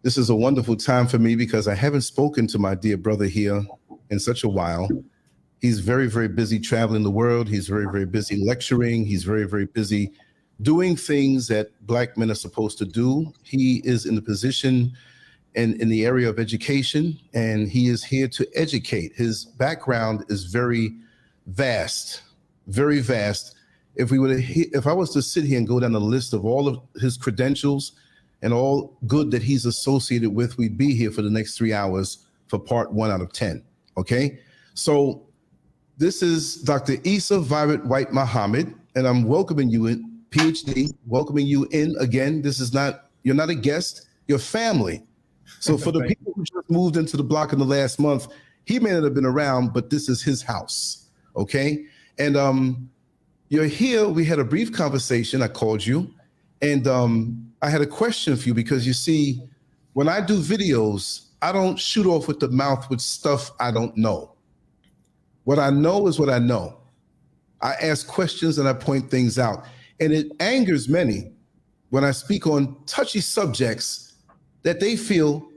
This is a wonderful time for me because I haven't spoken to my dear brother here in such a while. He's very, very busy traveling the world. He's very, very busy lecturing. He's very, very busy doing things that Black men are supposed to do. He is in the position in the area of education, and he is here to educate. His background is very vast, very vast. If I was to sit here and go down the list of all of his credentials and all good that he's associated with, we'd be here for the next 3 hours for part 1 out of 10. Okay, so this is Dr. Issa Violet White Muhammad, and I'm welcoming you in, PhD, welcoming you in again. You're not a guest, you're family. So for the people who just moved into the block in the last month, he may not have been around, but this is his house, okay? And you're here, we had a brief conversation, I called you, and I had a question for you because you see, when I do videos, I don't shoot off with the mouth with stuff I don't know. What I know is what I know. I ask questions and I point things out. And it angers many when I speak on touchy subjects that they feel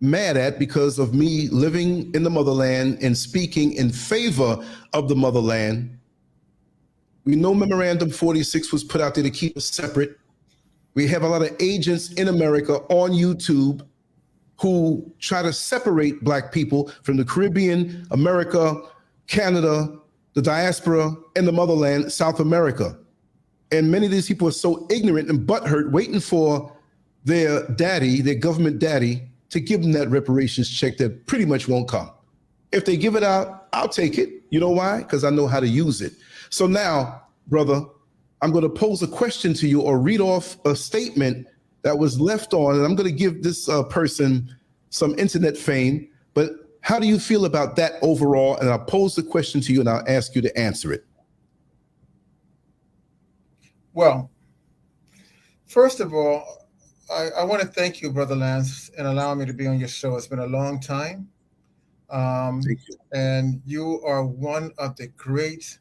mad at because of me living in the motherland and speaking in favor of the motherland. We know Memorandum 46 was put out there to keep us separate. We have a lot of agents in America on YouTube who try to separate Black people from the Caribbean, America, Canada, the diaspora, and the motherland, South America. And many of these people are so ignorant and butthurt, waiting for their daddy, their government daddy, to give them that reparations check that pretty much won't come. If they give it out, I'll take it. You know why? Because I know how to use it. So now, brother, I'm going to pose a question to you or read off a statement that was left on, and I'm going to give this person some internet fame. But how do you feel about that overall? And I'll pose the question to you and I'll ask you to answer it. Well, first of all, I want to thank you, Brother Lance, and allowing me to be on your show. It's been a long time. Thank you. And you are one of the great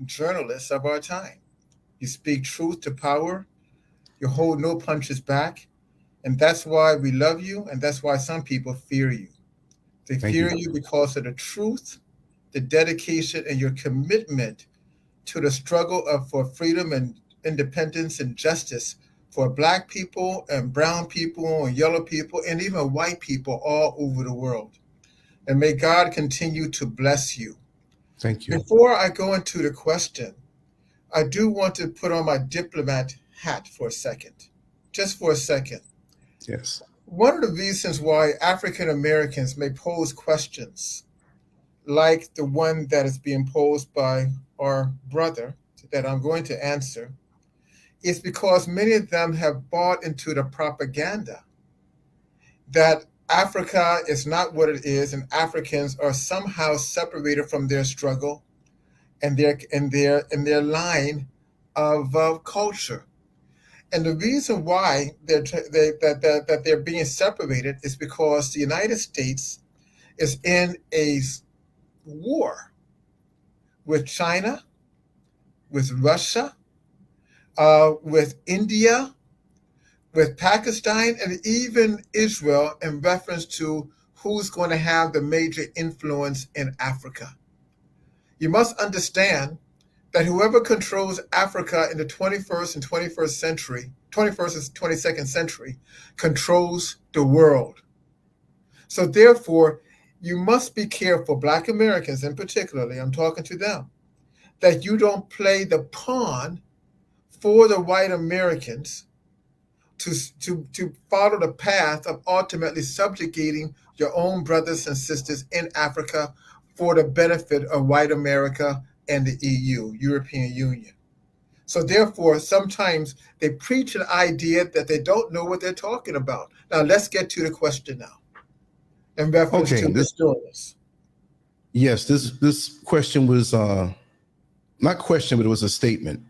journalists of our time. You speak truth to power. You hold no punches back. And that's why we love you. And that's why some people fear you. They fear you because of the truth, the dedication, and your commitment to the struggle for freedom and independence and justice for Black people and brown people and yellow people and even white people all over the world. And may God continue to bless you. Thank you. Before I go into the question, I do want to put on my diplomat hat for a second, just for a second. Yes. One of the reasons why African Americans may pose questions like the one that is being posed by our brother that I'm going to answer is because many of them have bought into the propaganda that Africa is not what it is, and Africans are somehow separated from their struggle and their line of culture. And the reason why they're being separated is because the United States is in a war with China, with Russia, with India, with Pakistan, and even Israel in reference to who's going to have the major influence in Africa. You must understand that whoever controls Africa in the 21st and 22nd century controls the world. So therefore, you must be careful, Black Americans in particularly, I'm talking to them, that you don't play the pawn for the white Americans to follow the path of ultimately subjugating your own brothers and sisters in Africa for the benefit of white America and the EU, European Union. So therefore, sometimes they preach an idea that they don't know what they're talking about. Now, let's get to the question now. In reference to this journalist. Yes, this question was not question, but it was a statement.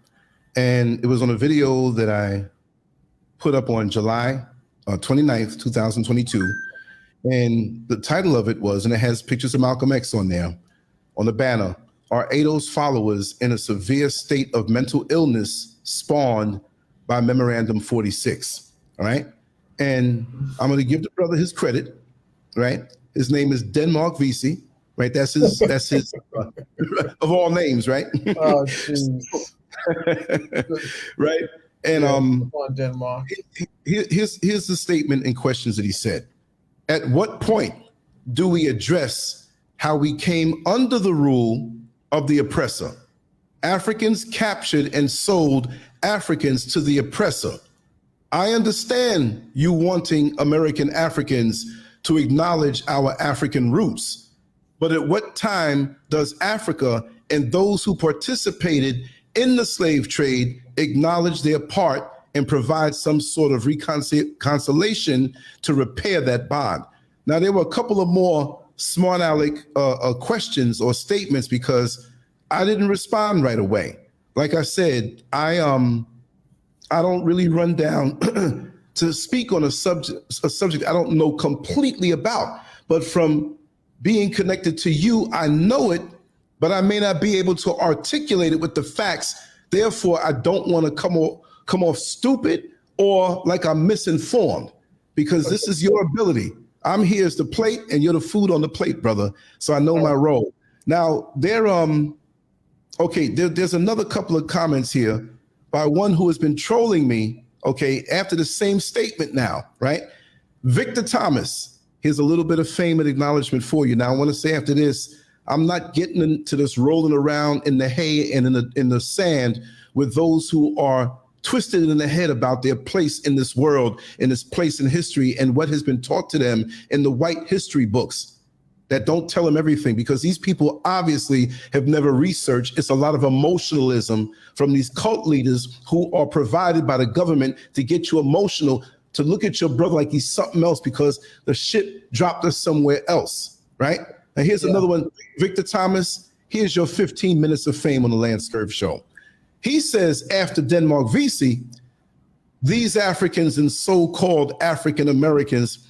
And it was on a video that I put up on July 29th, 2022. And the title of it was, and it has pictures of Malcolm X on there, on the banner, "Are ADO's followers in a severe state of mental illness spawned by Memorandum 46?" All right. And I'm going to give the brother his credit, right? His name is Denmark VC, right? That's his of all names, right? Oh, jeez. Right? And on Denmark. here's the statement and questions that he said. At what point do we address how we came under the rule of the oppressor? Africans captured and sold Africans to the oppressor. I understand you wanting American Africans to acknowledge our African roots, but at what time does Africa and those who participated in the slave trade acknowledge their part and provide some sort of reconciliation to repair that bond? Now, there were a couple of more smart aleck questions or statements because I didn't respond right away. Like I said, I don't really run down to speak on a subject I don't know completely about. But from being connected to you, I know it, but I may not be able to articulate it with the facts. Therefore, I don't want to come off stupid or like I'm misinformed, because this is your ability. I'm here as the plate and you're the food on the plate, brother. So I know my role. Now, there's another couple of comments here by one who has been trolling me, okay, after the same statement now, right? Victor Thomas, here's a little bit of fame and acknowledgement for you. Now, I want to say after this, I'm not getting into this rolling around in the hay and in the sand with those who are twisted in the head about their place in this world, in this place in history, and what has been taught to them in the white history books that don't tell them everything, because these people obviously have never researched. It's a lot of emotionalism from these cult leaders who are provided by the government to get you emotional, to look at your brother like he's something else because the ship dropped us somewhere else, right? Now here's another one. Victor Thomas, here's your 15 minutes of fame on the LANCESCURV show. He says after Denmark VC, these Africans and so-called African Americans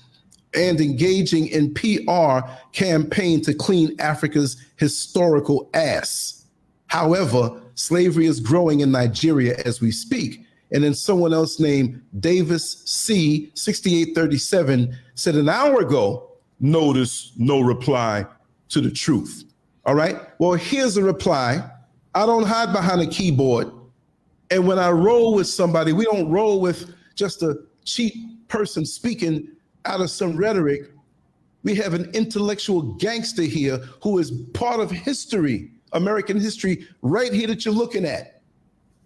and engaging in PR campaign to clean Africa's historical ass. However, slavery is growing in Nigeria as we speak. And then someone else named Davis C. 6837 said an hour ago, notice no reply to the truth. All right. Well, here's a reply. I don't hide behind a keyboard. And when I roll with somebody, we don't roll with just a cheap person speaking out of some rhetoric. We have an intellectual gangster here who is part of history, American history, right here that you're looking at.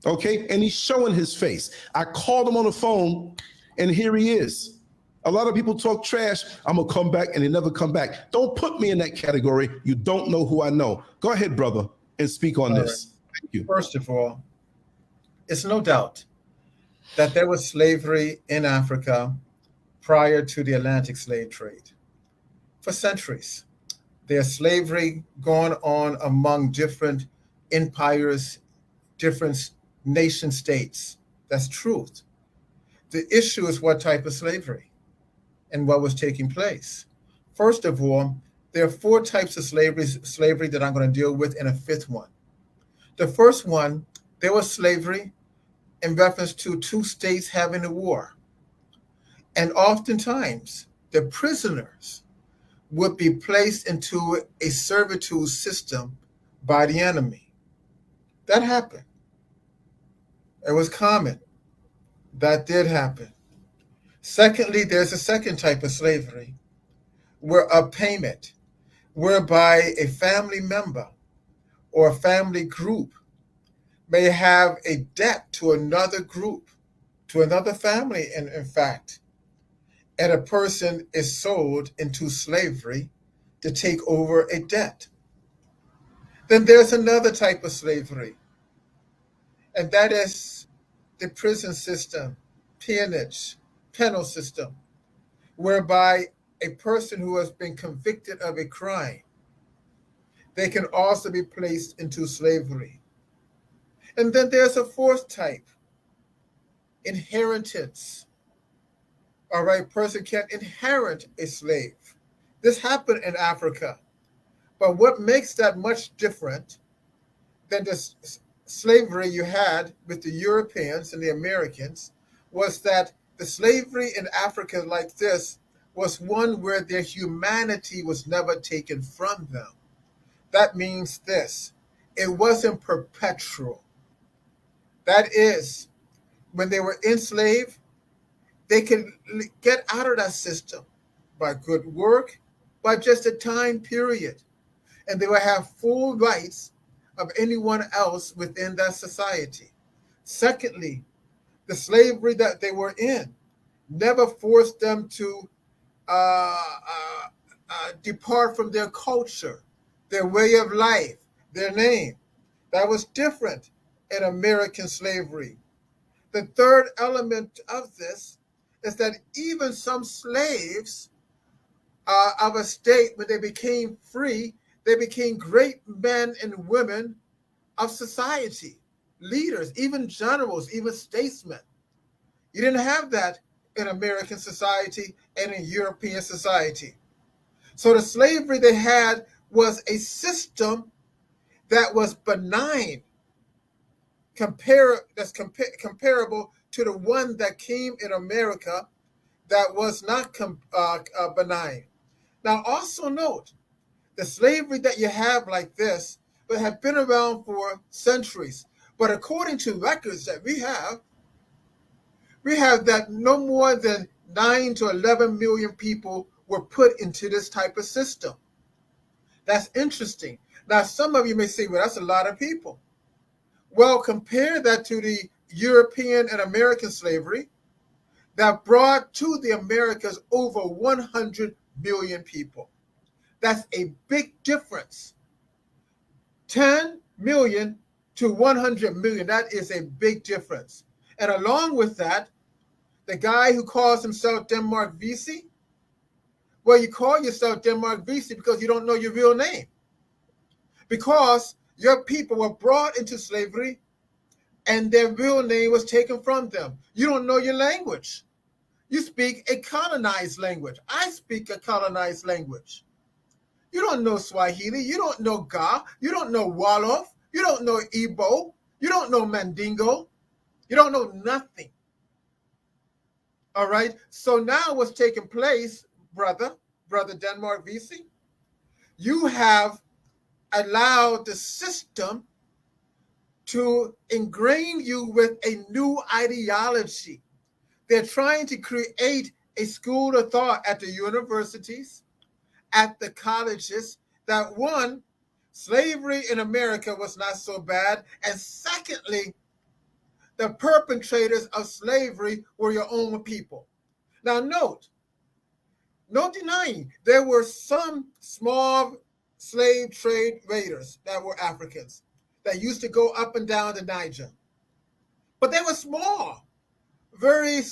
Okay. And he's showing his face. I called him on the phone and here he is. A lot of people talk trash. I'm going to come back, and they never come back. Don't put me in that category. You don't know who I know. Go ahead, brother, and speak on this. Right. Thank you. First of all, it's no doubt that there was slavery in Africa prior to the Atlantic slave trade. For centuries, there's slavery going on among different empires, different nation states. That's truth. The issue is what type of slavery and what was taking place. First of all, there are four types of slavery that I'm going to deal with, and a fifth one. The first one, there was slavery in reference to two states having a war. And oftentimes, the prisoners would be placed into a servitude system by the enemy. That happened. It was common. That did happen. Secondly, there's a second type of slavery, where a payment, whereby a family member or a family group may have a debt to another group, to another family, in fact, and a person is sold into slavery to take over a debt. Then there's another type of slavery, and that is the prison system, peonage, penal system, whereby a person who has been convicted of a crime, they can also be placed into slavery. And then there's a fourth type, inheritance. All right, person can inherit a slave. This happened in Africa. But what makes that much different than the slavery you had with the Europeans and the Americans was that The slavery in Africa like this was one where their humanity was never taken from them. That means this: it wasn't perpetual. That is, when they were enslaved, they could get out of that system by good work, by just a time period, and they would have full rights of anyone else within that society. Secondly, the slavery that they were in never forced them to uh, uh, depart from their culture, their way of life, their name. That was different in American slavery. The third element of this is that even some slaves of a state, when they became free, they became great men and women of society, leaders, even generals, even statesmen. You didn't have that in American society and in European society. So the slavery they had was a system that was benign, comparable to the one that came in America that was not benign. Now, also note, the slavery that you have like this but have been around for centuries. But according to records that we have that no more than 9 to 11 million people were put into this type of system. That's interesting. Now, some of you may say, well, that's a lot of people. Well, compare that to the European and American slavery that brought to the Americas over 100 million people. That's a big difference. 10 million to 100 million, that is a big difference. And along with that, the guy who calls himself Denmark Vesey, well, you call yourself Denmark Vesey because you don't know your real name. Because your people were brought into slavery and their real name was taken from them. You don't know your language. You speak a colonized language. I speak a colonized language. You don't know Swahili. You don't know Ga. You don't know Wolof. You don't know Igbo. You don't know Mandingo. You don't know nothing. All right? So now what's taking place, brother Denmark Vesey, you have allowed the system to ingrain you with a new ideology. They're trying to create a school of thought at the universities, at the colleges, that one, slavery in America was not so bad, and secondly, the perpetrators of slavery were your own people. Now note, no denying, there were some small slave trade raiders that were Africans that used to go up and down the Niger. But they were small, very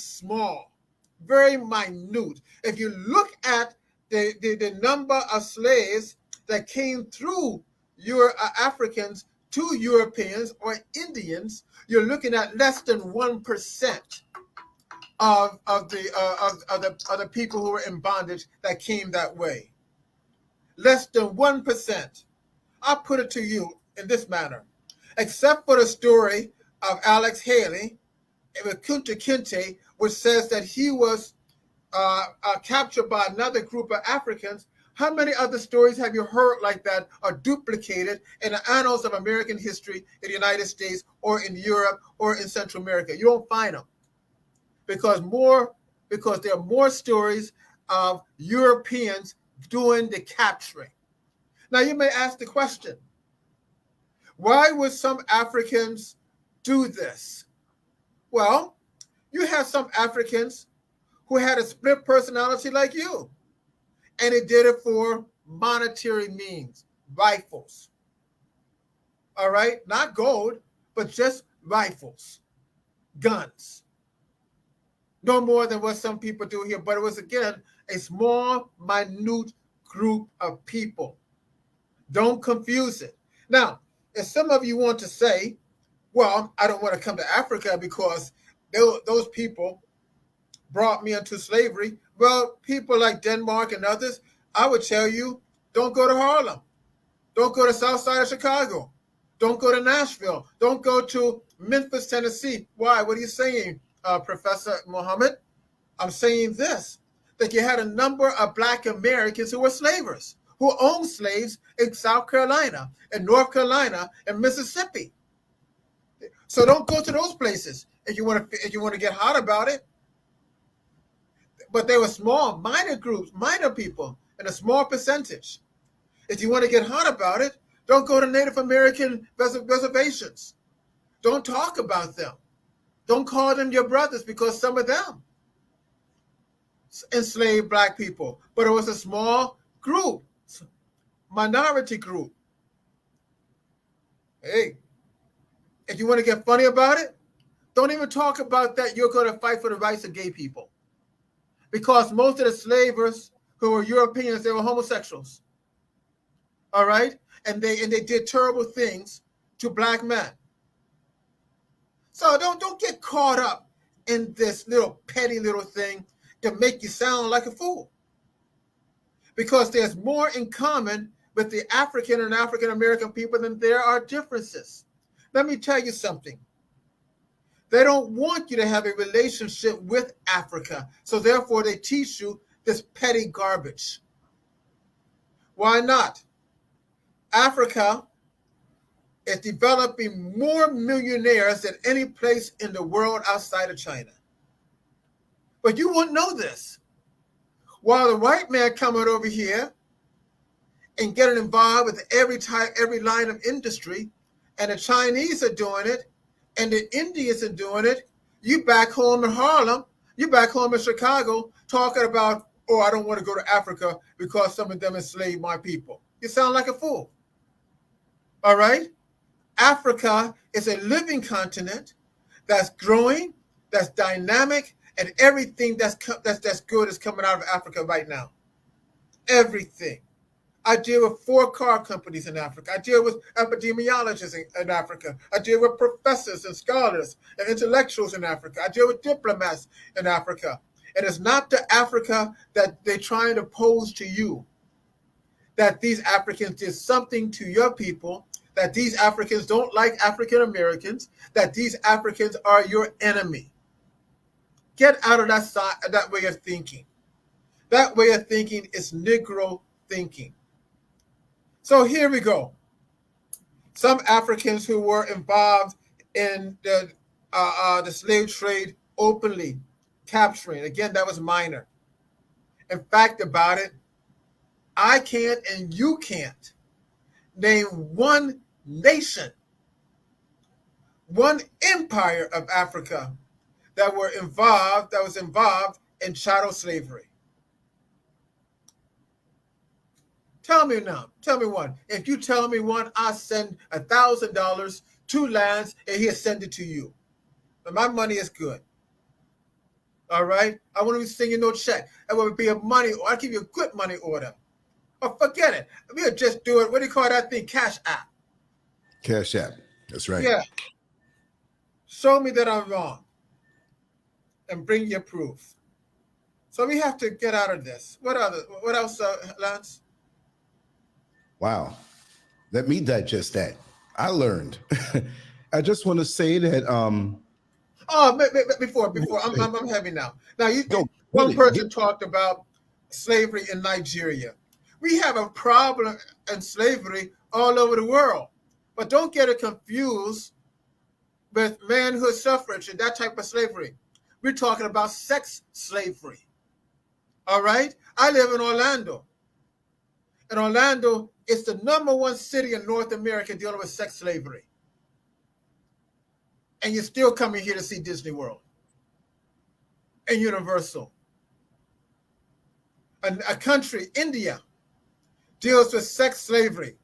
minute. If you look at the number of slaves that came through your Africans to Europeans or Indians, you're looking at less than 1% of the people who were in bondage that came that way. Less than 1%. I'll put it to you in this manner. Except for the story of Alex Haley with Kunta Kinte, which says that he was captured by another group of Africans, how many other stories have you heard like that are duplicated in the annals of American history in the United States or in Europe or in Central America? You don't find them because there are more stories of Europeans doing the capturing. Now you may ask the question, why would some Africans do this? Well, you have some Africans who had a split personality like you, and they did it for monetary means, rifles. All right, not gold, but just rifles, guns. No more than what some people do here, but it was, again, a small, minute group of people. Don't confuse it. Now, if some of you want to say, well, I don't want to come to Africa because those people brought me into slavery. Well, people like Denmark and others, I would tell you, don't go to Harlem. Don't go to South Side of Chicago. Don't go to Nashville. Don't go to Memphis, Tennessee. Why? What are you saying, Professor Muhammad? I'm saying this, that you had a number of Black Americans who were slavers, who owned slaves in South Carolina and North Carolina and Mississippi. So don't go to those places if you want to get hot about it. But they were small, minor groups, minor people, and a small percentage. If you want to get hot about it, don't go to Native American reservations. Don't talk about them. Don't call them your brothers, because some of them enslaved Black people. But it was a small group, minority group. Hey, if you want to get funny about it, don't even talk about that you're going to fight for the rights of gay people. Because most of the slavers who were Europeans, they were homosexuals. All right? And they did terrible things to Black men. So don't get caught up in this little petty little thing to make you sound like a fool. Because there's more in common with the African and African American people than there are differences. Let me tell you something. They don't want you to have a relationship with Africa. So therefore they teach you this petty garbage. Why not? Africa is developing more millionaires than any place in the world outside of China. But you wouldn't know this. While the white man coming over here and getting involved with every line of industry, and the Chinese are doing it, and the Indians are doing it, you back home in Harlem, you back home in Chicago, talking about, oh, I don't want to go to Africa because some of them enslaved my people. You sound like a fool. All right? Africa is a living continent that's growing, that's dynamic, and everything that's good is coming out of Africa right now. Everything. I deal with 4 car companies in Africa. I deal with epidemiologists in Africa. I deal with professors and scholars and intellectuals in Africa. I deal with diplomats in Africa. And it's not the Africa that they're trying to pose to you, that these Africans did something to your people, that these Africans don't like African Americans, that these Africans are your enemy. Get out of that way of thinking. That way of thinking is Negro thinking. So here we go. Some Africans who were involved in the slave trade openly capturing. Again, that was minor. In fact, about it, I can't and you can't name one nation, one empire of Africa that was involved in chattel slavery. Tell me now. Tell me one. If you tell me one, I'll send $1,000 to Lance and he'll send it to you. But my money is good. All right? I won't even send you no check. It will be a money, or I'll give you a good money order. Or forget it. We'll just do it. What do you call that thing? Cash app. Cash app. That's right. Yeah. Show me that I'm wrong. And bring your proof. So we have to get out of this. What else, Lance? Wow. Let me digest that. I learned. I just want to say that before I'm heavy now. Now one person talked about slavery in Nigeria. We have a problem in slavery all over the world. But don't get it confused with manhood suffrage and that type of slavery. We're talking about sex slavery. All right? I live in Orlando. And Orlando is the #1 city in North America dealing with sex slavery. And you're still coming here to see Disney World and Universal. A country, India, deals with sex slavery.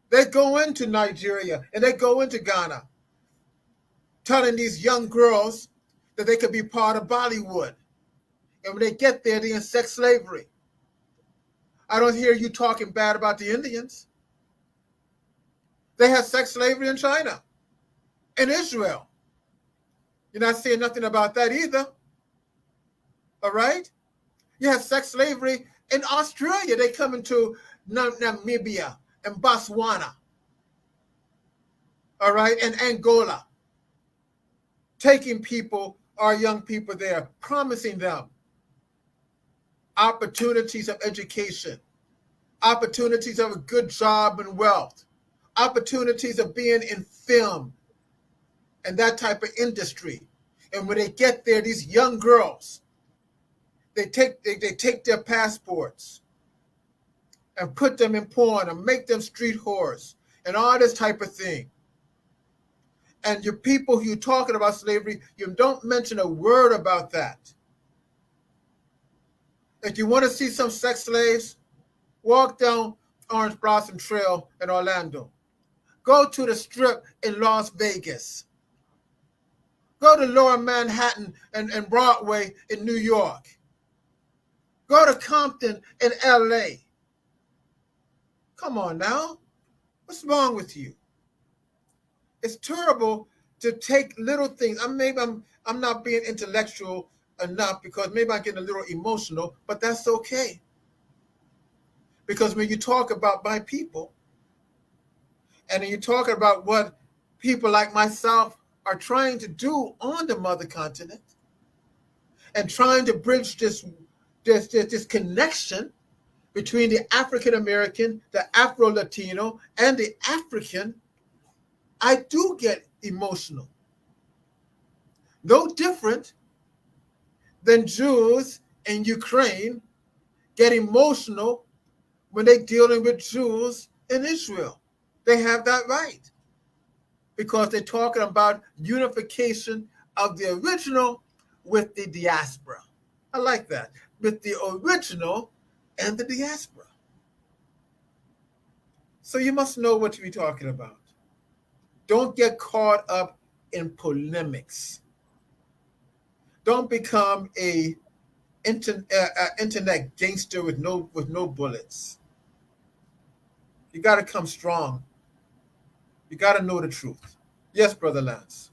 They go into Nigeria and they go into Ghana, telling these young girls that they could be part of Bollywood. And when they get there, they're in sex slavery. I don't hear you talking bad about the Indians. They have sex slavery in China, in Israel. You're not saying nothing about that either. All right? You have sex slavery in Australia. They come into Namibia and Botswana. All right? And Angola. Taking people, our young people there, promising them opportunities of education, opportunities of a good job and wealth, opportunities of being in film and that type of industry. And when they get there, these young girls, they take their passports and put them in porn and make them street whores and all this type of thing. And your people who you're talking about slavery, you don't mention a word about that. If you want to see some sex slaves, walk down Orange Blossom Trail in Orlando. Go to the Strip in Las Vegas. Go to Lower Manhattan and Broadway in New York. Go to Compton in LA. Come on now. What's wrong with you? It's terrible to take little things. I'm not being intellectual enough because maybe I'm getting a little emotional, but that's okay. Because when you talk about my people, and then you talk about what people like myself are trying to do on the mother continent, and trying to bridge this connection between the African American, the Afro-Latino, and the African, I do get emotional. No different than Jews in Ukraine get emotional when they're dealing with Jews in Israel. They have that right because they're talking about unification of the original with the diaspora. I like that. With the original and the diaspora. So you must know what you're talking about. Don't get caught up in polemics. Don't become a internet gangster with no bullets. You got to come strong. You got to know the truth. Yes, Brother Lance.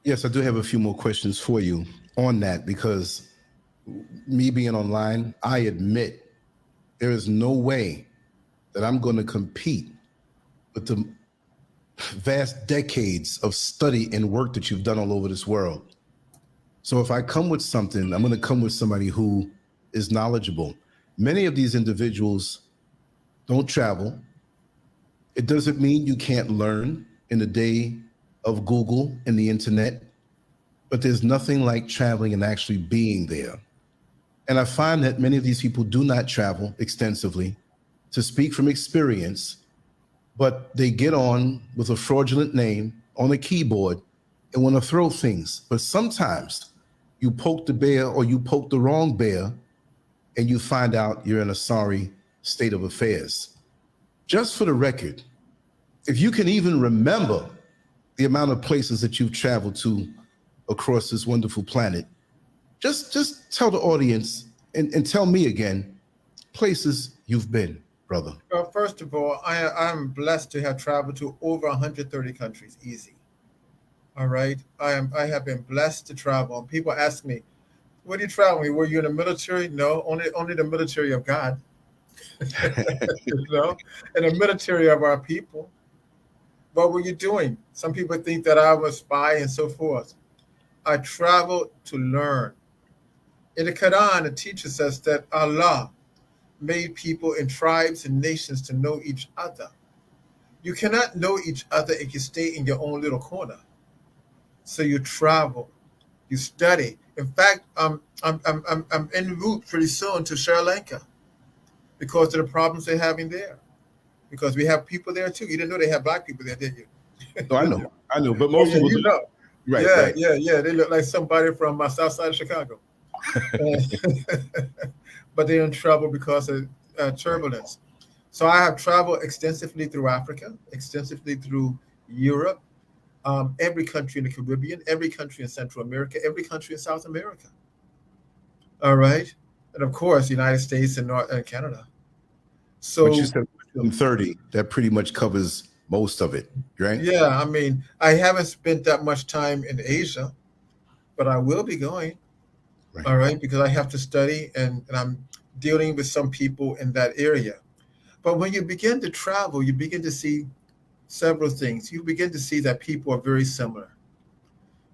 Yes, I do have a few more questions for you on that because me being online, I admit there is no way that I'm going to compete with the vast decades of study and work that you've done all over this world. So if I come with something, I'm going to come with somebody who is knowledgeable. Many of these individuals don't travel. It doesn't mean you can't learn in the day of Google and the internet, but there's nothing like traveling and actually being there. And I find that many of these people do not travel extensively. To speak from experience, but they get on with a fraudulent name on a keyboard and want to throw things. But sometimes you poke the bear or you poke the wrong bear and you find out you're in a sorry state of affairs. Just for the record, if you can even remember the amount of places that you've traveled to across this wonderful planet, just tell the audience and tell me again, places you've been, brother. Well, first of all, I'm blessed to have traveled to over 130 countries, easy. All right. I have been blessed to travel. People ask me, "Where do you travel? Were you in the military?" No, only the military of God. You know, and the military of our people. What were you doing? Some people think that I was a spy and so forth. I traveled to learn. In the Quran, it teaches us that Allah made people in tribes and nations to know each other. You cannot know each other if you stay in your own little corner. So you travel, you study. In fact, I'm en route pretty soon to Sri Lanka because of the problems they're having there. Because we have people there too. You didn't know they have black people there, did you? No, I know, but most people you know. Right, yeah, right. yeah. They look like somebody from south side of Chicago. But they're in trouble because of turbulence. So I have traveled extensively through Africa, extensively through Europe, every country in the Caribbean, every country in Central America, every country in South America. All right. And of course, the United States and Canada. So, but you said 30, that pretty much covers most of it, right? Yeah, I mean, I haven't spent that much time in Asia, but I will be going. Right. All right, because I have to study and I'm dealing with some people in that area. But when you begin to travel, you begin to see several things. You begin to see that people are very similar.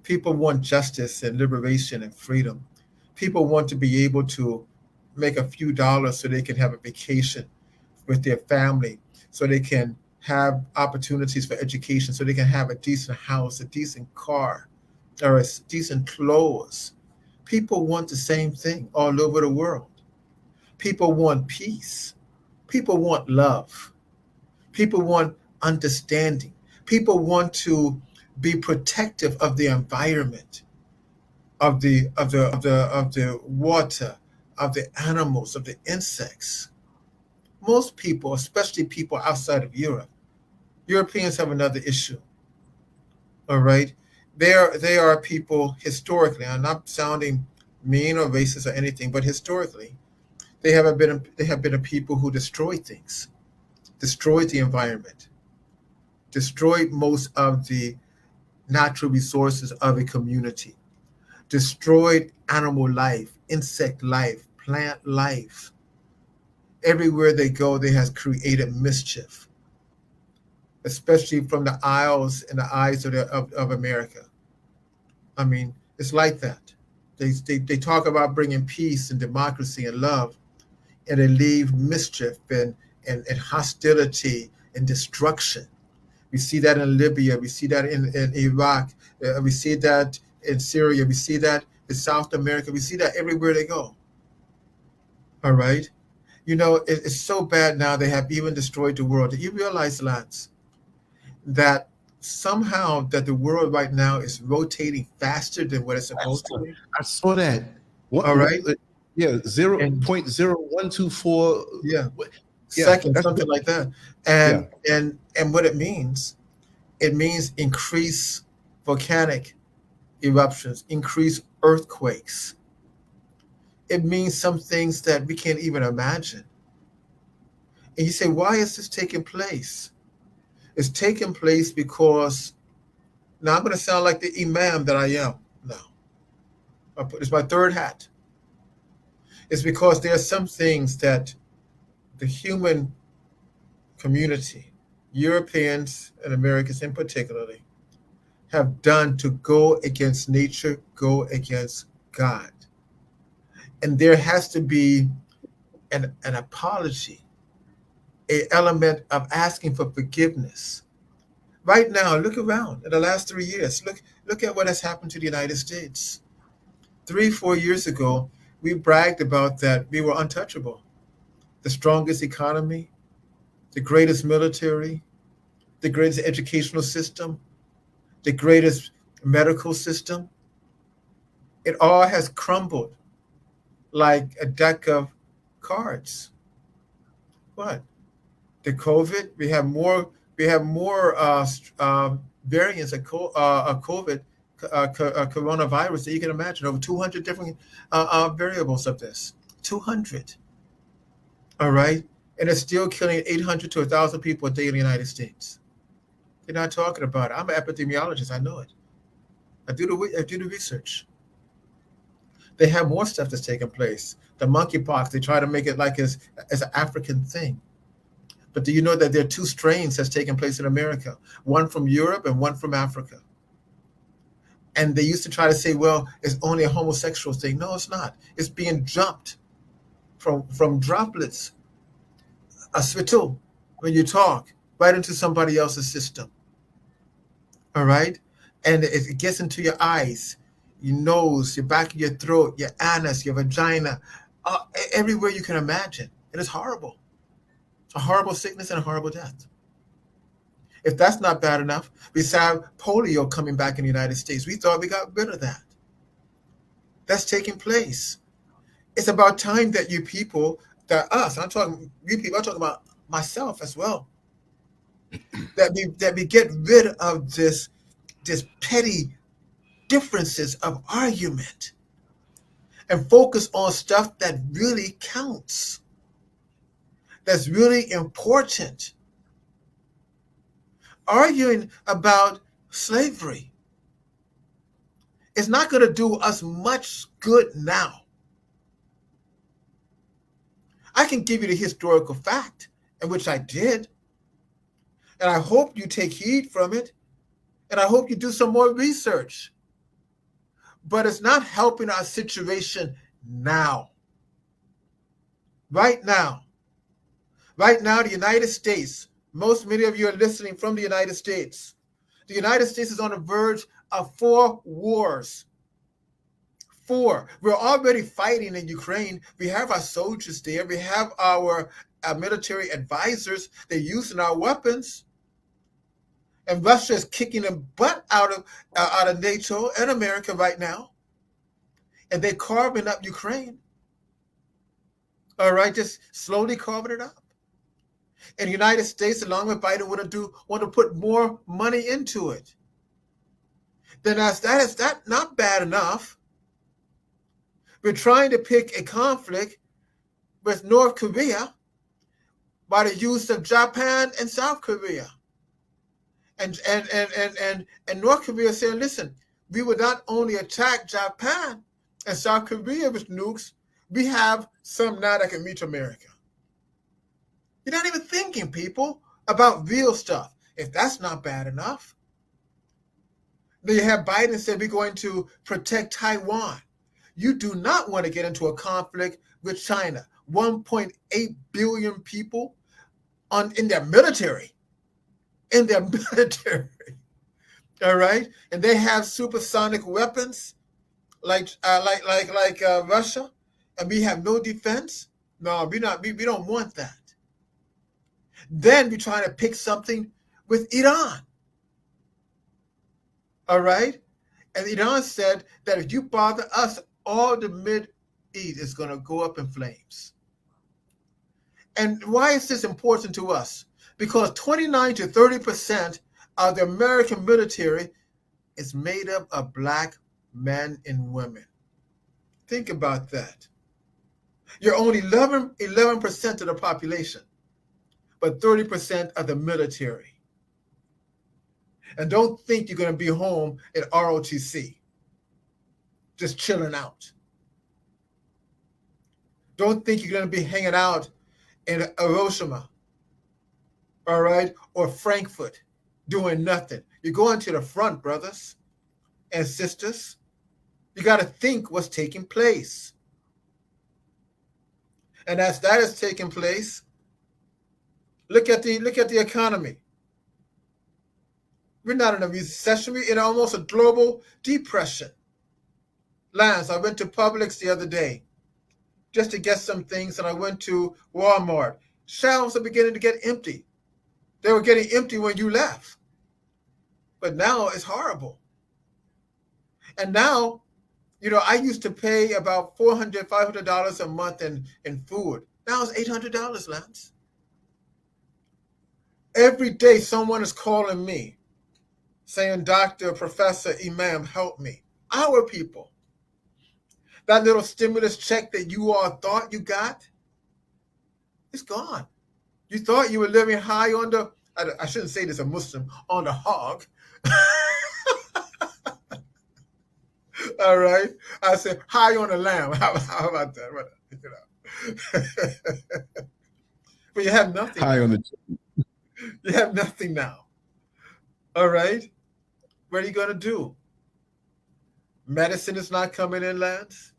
People want justice and liberation and freedom. People want to be able to make a few dollars so they can have a vacation with their family, so they can have opportunities for education, so they can have a decent house, a decent car, or decent clothes. People want the same thing all over the world. People want peace. People want love. People want understanding. People want to be protective of the environment, of the water, of the animals, of the insects. Most people, especially people outside of Europe, Europeans have another issue. All right, they are people historically. I'm not sounding mean or racist or anything, but historically, they have been a people who destroy things, destroyed the environment, destroyed most of the natural resources of a community, destroyed animal life, insect life, plant life. Everywhere they go, they have created mischief, especially from the isles and the eyes of America. I mean, it's like that. They talk about bringing peace and democracy and love, and they leave mischief and hostility and destruction. We see that in Libya. We see that in Iraq. We see that in Syria. We see that in South America. We see that everywhere they go. All right. You know, it's so bad now they have even destroyed the world. Do you realize, Lance, that somehow that the world right now is rotating faster than what it's supposed to be? I saw that. All right. Yeah, 0.0124. Yeah. Yeah, Seconds, something like that. And Yeah. and what it means increased volcanic eruptions, increased earthquakes. It means some things that we can't even imagine. And you say, why is this taking place? It's taking place because, now I'm going to sound like the imam that I am now. It's my third hat. It's because there are some things that the human community, Europeans and Americans in particularly, have done to go against nature, go against God. And there has to be an apology, an element of asking for forgiveness. Right now, look around in the last 3 years. Look at what has happened to the United States. 4 years ago, we bragged about that we were untouchable. The strongest economy, the greatest military, the greatest educational system, the greatest medical system. It all has crumbled like a deck of cards. What? The COVID, we have more variants of COVID, coronavirus that you can imagine. Over 200 different variables of this. 200. All right, and it's still killing 800 to 1,000 people a day in the United States. They're not talking about it. I'm an epidemiologist. I know it. I do the research. They have more stuff that's taking place. The monkeypox, they try to make it like as an African thing. But do you know that there are two strains that's taking place in America? One from Europe and one from Africa. And they used to try to say, well, it's only a homosexual thing. No, it's not. It's being jumped from droplets, a spittle, when you talk, right into somebody else's system. All right? And it gets into your eyes, your nose, your back of your throat, your anus, your vagina, everywhere you can imagine. It is horrible. It's a horrible sickness and a horrible death. If that's not bad enough, we saw polio coming back in the United States. We thought we got rid of that. That's taking place. It's about time that you people, that us, I'm talking you people, I'm talking about myself as well, that we get rid of this petty differences of argument and focus on stuff that really counts, that's really important. Arguing about slavery is not going to do us much good now. I can give you the historical fact, in which I did, and I hope you take heed from it, and I hope you do some more research. But it's not helping our situation now. Right now. Right now, the United States, many of you are listening from the United States. The United States is on the verge of 4 wars. 4. We're already fighting in Ukraine. We have our soldiers there. We have our military advisors. They're using our weapons. And Russia is kicking the butt out of NATO and America right now. And they're carving up Ukraine. All right, just slowly carving it up. And the United States, along with Biden, want to put more money into it. Then is that not bad enough? We're trying to pick a conflict with North Korea by the use of Japan and South Korea. And North Korea saying, listen, we would not only attack Japan and South Korea with nukes, we have some now that can reach America. You're not even thinking, people, about real stuff. If that's not bad enough. Then you have Biden said we're going to protect Taiwan. You do not want to get into a conflict with China. 1.8 billion people in their military. In their military. All right? And they have supersonic weapons like Russia, and we have no defense. No, we don't want that. Then we're trying to pick something with Iran. All right? And Iran said that if you bother us, all the Mid-East is going to go up in flames. And why is this important to us? Because 29 to 30% of the American military is made up of Black men and women. Think about that. You're only 11% of the population, but 30% of the military. And don't think you're going to be home at ROTC, just chilling out. Don't think you're going to be hanging out in Hiroshima, all right, or Frankfurt, doing nothing. You're going to the front, brothers and sisters. You got to think what's taking place. And as that is taking place, look at the economy. We're not in a recession. We're in almost a global depression. Lance, I went to Publix the other day just to get some things, and I went to Walmart. Shelves are beginning to get empty. They were getting empty when you left. But now it's horrible. And now, I used to pay about $400, $500 a month in food. Now it's $800, Lance. Every day someone is calling me saying, Doctor, Professor, Imam, help me. Our people. That little stimulus check that you all thought you got, it's gone. You thought you were living high on the, I shouldn't say this, a Muslim, on the hog. All right. I said, high on the lamb. How about that? But you have nothing. High on the. You have nothing now. All right. What are you going to do? Medicine is not coming in, Lance,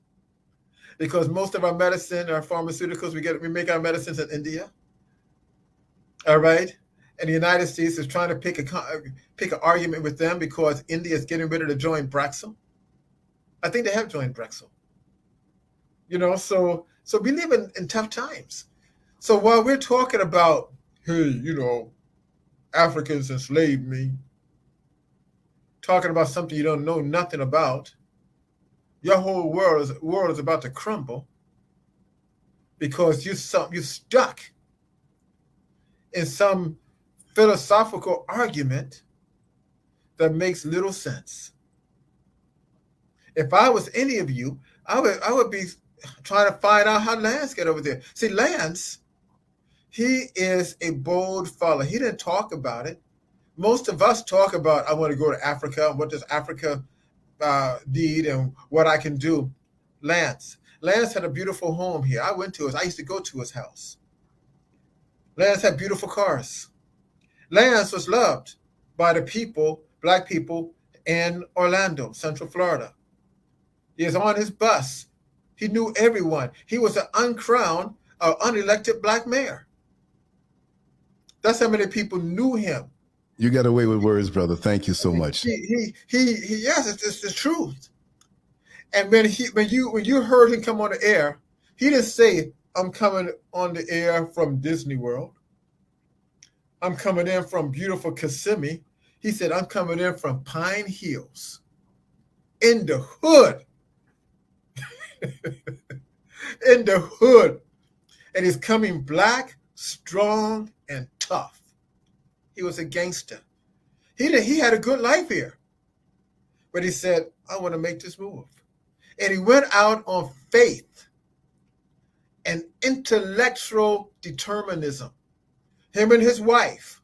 because most of our medicine, our pharmaceuticals, we make our medicines in India. All right. And the United States is trying to pick an argument with them because India is getting ready to join Brexit. I think they have joined Brexit. So we live in tough times. So while we're talking about, hey, Africans enslaved me, talking about something you don't know nothing about, your whole world is about to crumble because you're stuck in some philosophical argument that makes little sense. If I was any of you, I would be trying to find out how Lance got over there. See, Lance, he is a bold fellow. He didn't talk about it. Most of us talk about, I want to go to Africa, what does Africa need and what I can do. Lance had a beautiful home here. I used to go to his house. Lance had beautiful cars. Lance was loved by the people, Black people in Orlando, Central Florida. He is on his bus. He knew everyone. He was an uncrowned or unelected black mayor. That's how many people knew him. You got away with words, brother. Thank you so much. Yes, it's the truth. And when you heard him come on the air, he didn't say, "I'm coming on the air from Disney World. I'm coming in from beautiful Kissimmee." He said, "I'm coming in from Pine Hills, in the hood." In the hood. And he's coming black, strong, and tough. He was a gangster. He had a good life here. But he said, "I want to make this move." And he went out on faith and intellectual determinism. Him and his wife,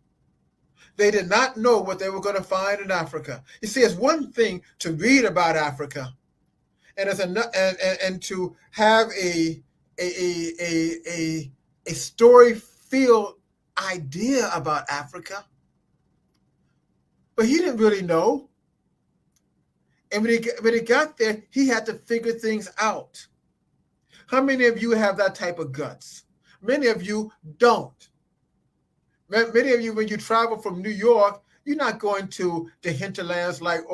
they did not know what they were going to find in Africa. You see, it's one thing to read about Africa, and and to have a story-filled idea about Africa, but he didn't really know. And when he got there, he had to figure things out. How many of you have that type of guts? Many of you don't. Many of you, when you travel from New York, you're not going to the hinterlands like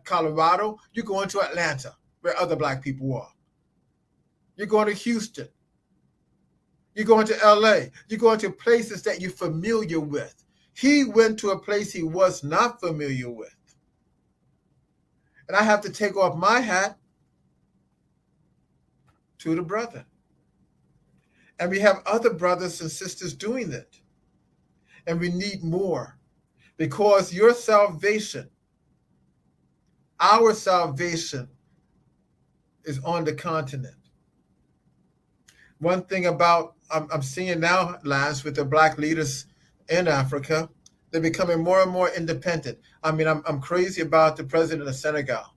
Colorado. You're going to Atlanta, where other black people are. You're going to Houston. You're going to LA. You're going to places that you're familiar with. He went to a place he was not familiar with. And I have to take off my hat to the brother. And we have other brothers and sisters doing that. And we need more, because your salvation, our salvation, is on the continent. One thing about I'm seeing now, Lance, with the black leaders in Africa, they're becoming more and more independent. I mean, I'm crazy about the president of Senegal.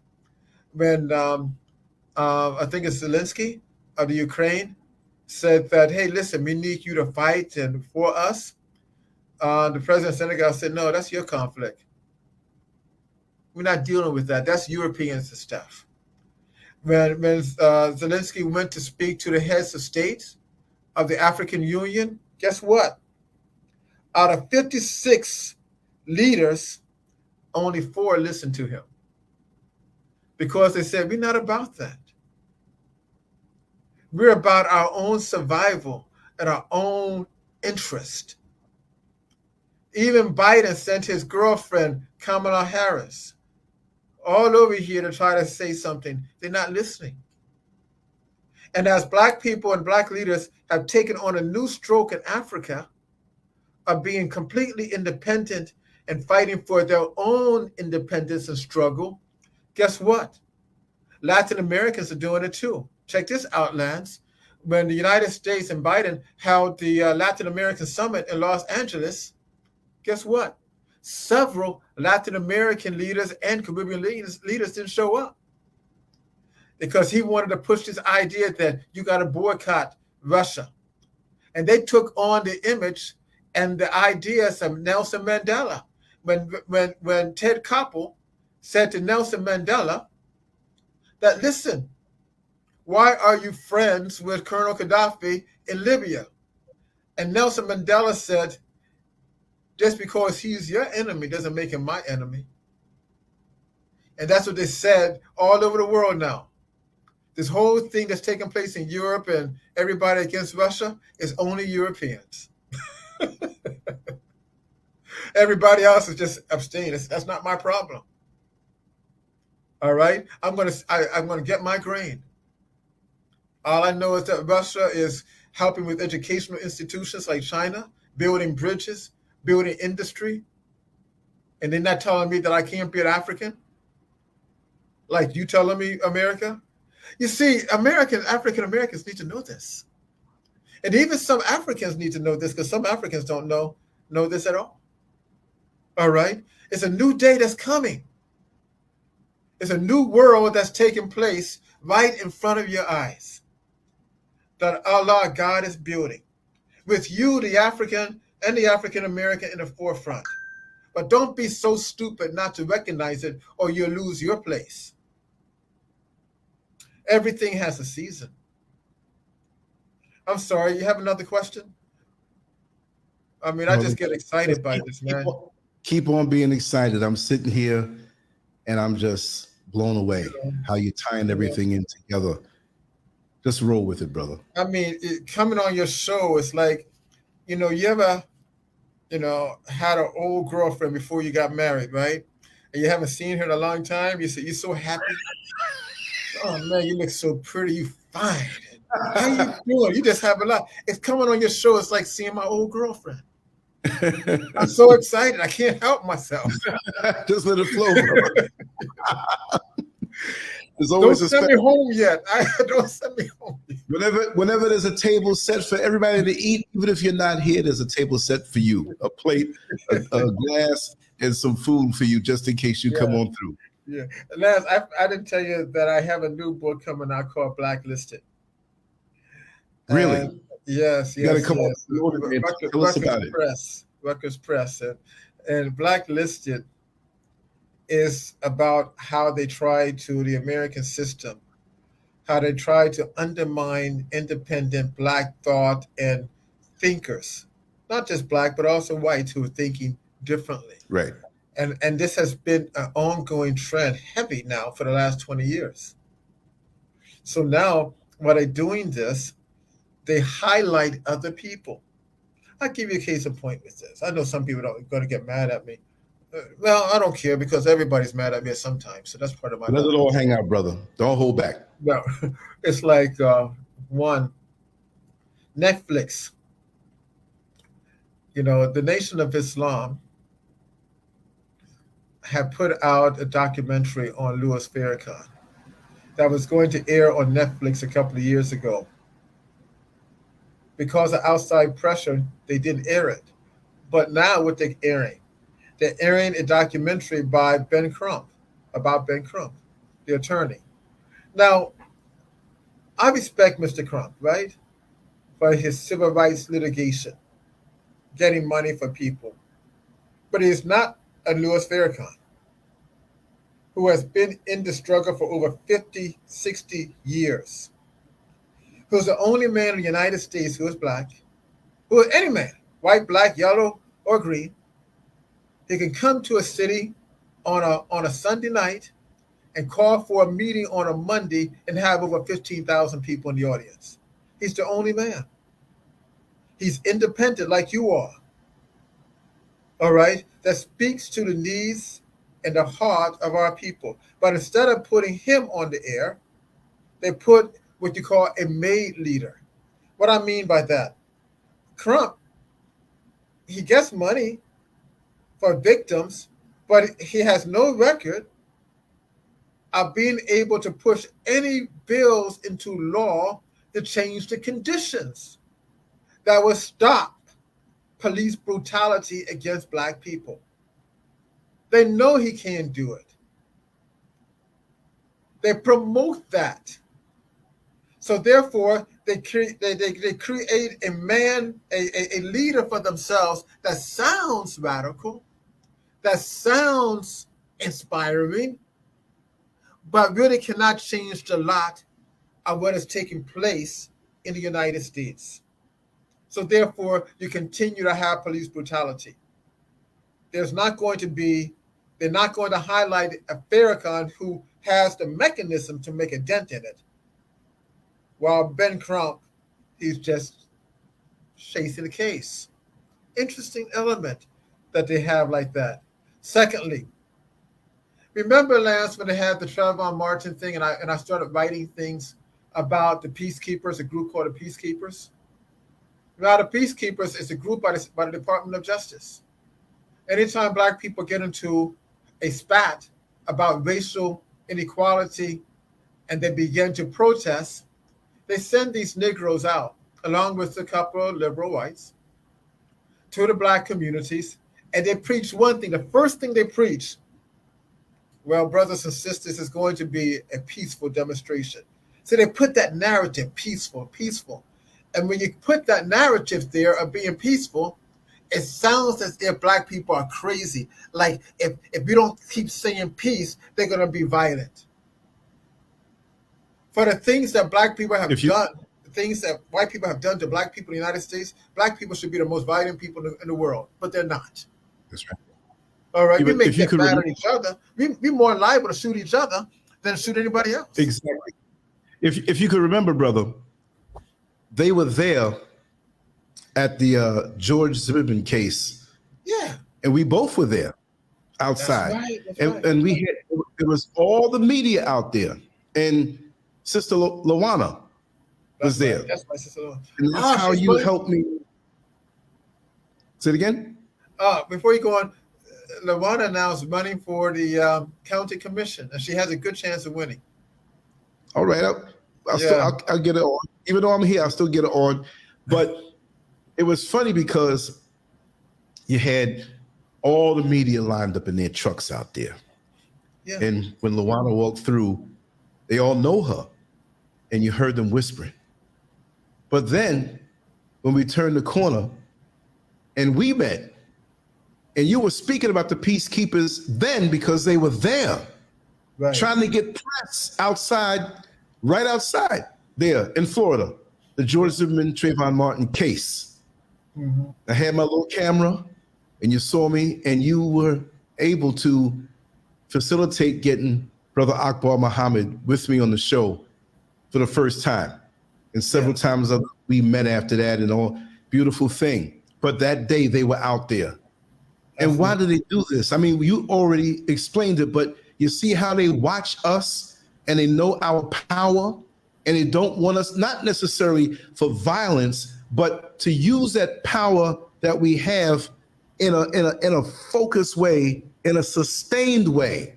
When I think it's Zelensky of the Ukraine said that, "Hey, listen, we need you to fight and for us." The president of Senegal said, "No, that's your conflict. We're not dealing with that. That's Europeans and stuff." When Zelensky went to speak to the heads of states of the African Union, guess what? Out of 56 leaders, only 4 listened to him, because they said, "We're not about that. We're about our own survival and our own interest." Even Biden sent his girlfriend, Kamala Harris, all over here to try to say something. They're not listening. And as black people and black leaders have taken on a new stroke in Africa of being completely independent and fighting for their own independence and struggle, guess what? Latin Americans are doing it too. Check this out, Lance. When the United States and Biden held the Latin American Summit in Los Angeles, guess what? Several Latin American leaders and Caribbean leaders didn't show up, because he wanted to push this idea that you got to boycott Russia. And they took on the image and the ideas of Nelson Mandela. When Ted Koppel said to Nelson Mandela that, "Listen, why are you friends with Colonel Gaddafi in Libya?" And Nelson Mandela said, "Just because he's your enemy doesn't make him my enemy." And that's what they said all over the world now. This whole thing that's taking place in Europe and everybody against Russia is only Europeans. Everybody else is just abstain. That's not my problem. All right? I'm gonna get my grain. All I know is that Russia is helping with educational institutions like China, building bridges, building industry, and they're not telling me that I can't be an African, like you telling me, America. You see, African Americans need to know this, and even some Africans need to know this, because some Africans don't know this at all. All right, it's a new day that's coming. It's a new world that's taking place right in front of your eyes, that Allah, God, is building with you, the African and the African American, in the forefront. But don't be so stupid not to recognize it, or you'll lose your place. Everything has a season. I'm sorry, you have another question? I mean, I No, just get excited by this, man. keep on being excited. I'm sitting here and I'm just blown away how you're tying everything in together. Just roll with it, brother. I mean, coming on your show is like, you ever, had an old girlfriend before you got married, right? And you haven't seen her in a long time. You say, you're so happy. Oh, man, you look so pretty. You fine. How you doing? You just have a lot. It's coming on your show. It's like seeing my old girlfriend. I'm so excited. I can't help myself. Just let it flow, brother. There's always don't send me home yet. Don't send me home yet. Whenever there's a table set for everybody to eat, even if you're not here, there's a table set for you, a plate, a glass, and some food for you, just in case you come on through. Yeah, Lance, I didn't tell you that I have a new book coming out called Blacklisted. Really? Yes. You got to come on. Tell us about it. Rutgers Press, and Blacklisted is about how they try to the American system, how they try to undermine independent Black thought and thinkers, not just Black, but also whites who are thinking differently. Right. And this has been an ongoing trend, heavy now for the last 20 years. So now, while they're doing this, they highlight other people. I'll give you a case in point with this. I know some people are going to get mad at me. Well, I don't care because everybody's mad at me at some time. So that's part of my life. Let it all hang out, brother. Don't hold back. No, it's like one, Netflix. The Nation of Islam had put out a documentary on Louis Farrakhan that was going to air on Netflix a couple of years ago. Because of outside pressure, they didn't air it. But now what they're airing a documentary by Ben Crump, about Ben Crump, the attorney. Now, I respect Mr. Crump, right? For his civil rights litigation, getting money for people. But he is not a Louis Farrakhan, who has been in the struggle for over 50, 60 years, who's the only man in the United States who is Black, who is any man, white, Black, yellow, or green. He can come to a city on a Sunday night and call for a meeting on a Monday and have over 15,000 people in the audience. He's the only man. He's independent like you are. All right? That speaks to the needs and the heart of our people. But instead of putting him on the air, they put what you call a made leader. What I mean by that, Crump, he gets money for victims, but he has no record of being able to push any bills into law to change the conditions that will stop police brutality against Black people. They know he can't do it. They promote that. So therefore, they create a man, a leader for themselves that sounds radical, that sounds inspiring, but really cannot change the lot of what is taking place in the United States. So therefore, you continue to have police brutality. They're not going to highlight a Farrakhan who has the mechanism to make a dent in it. While Ben Crump, he's just chasing the case. Interesting element that they have like that. Secondly, remember, Lance, when they had the Trayvon Martin thing and I started writing things about the Peacekeepers, a group called the Peacekeepers? Now, the Peacekeepers is a group by the Department of Justice. Anytime Black people get into a spat about racial inequality and they begin to protest, they send these Negroes out, along with a couple of liberal whites, to the Black communities, and they preach one thing. The first thing they preach, well, brothers and sisters, is going to be a peaceful demonstration. So they put that narrative, peaceful. And when you put that narrative there of being peaceful, it sounds as if Black people are crazy. Like if you don't keep saying peace, they're going to be violent. For the things that black people have If you- done, the things that white people have done to black people in the United States, black people should be the most violent people in the world, but they're not. That's right. All right, Yeah, we but may if you get could mad remember- at each other. We're more liable to shoot each other than shoot anybody else. Exactly. If you could remember, brother, they were there at the George Zimmerman case, Yeah, and we both were there outside. that's right. That's and, right. and we had, it was all the media out there, and Sister Lawana was there. Right. That's my sister. And that's how she's you funny. helped me. Say it again. Before you go on, Lawana now is running for the county commission, and she has a good chance of winning. All right, I'll get it on. Even though I'm here, I'll still get it on. But it was funny because you had all the media lined up in their trucks out there. Yeah. And when Lawana walked through, they all know her, and you heard them whispering. But then when we turned the corner and we met, and you were speaking about the peacekeepers then because they were there, Right. trying to get press outside, right outside there in Florida, the George Zimmerman Trayvon Martin case. Mhm. I had my little camera, and you saw me, and you were able to facilitate getting Brother Akbar Muhammad with me on the show for the first time. And several times we met after that, and all beautiful thing. But that day they were out there. And why do they do this? I mean, you already explained it, but you see how they watch us and they know our power, and they don't want us, not necessarily for violence, but to use that power that we have in a focused way, in a sustained way,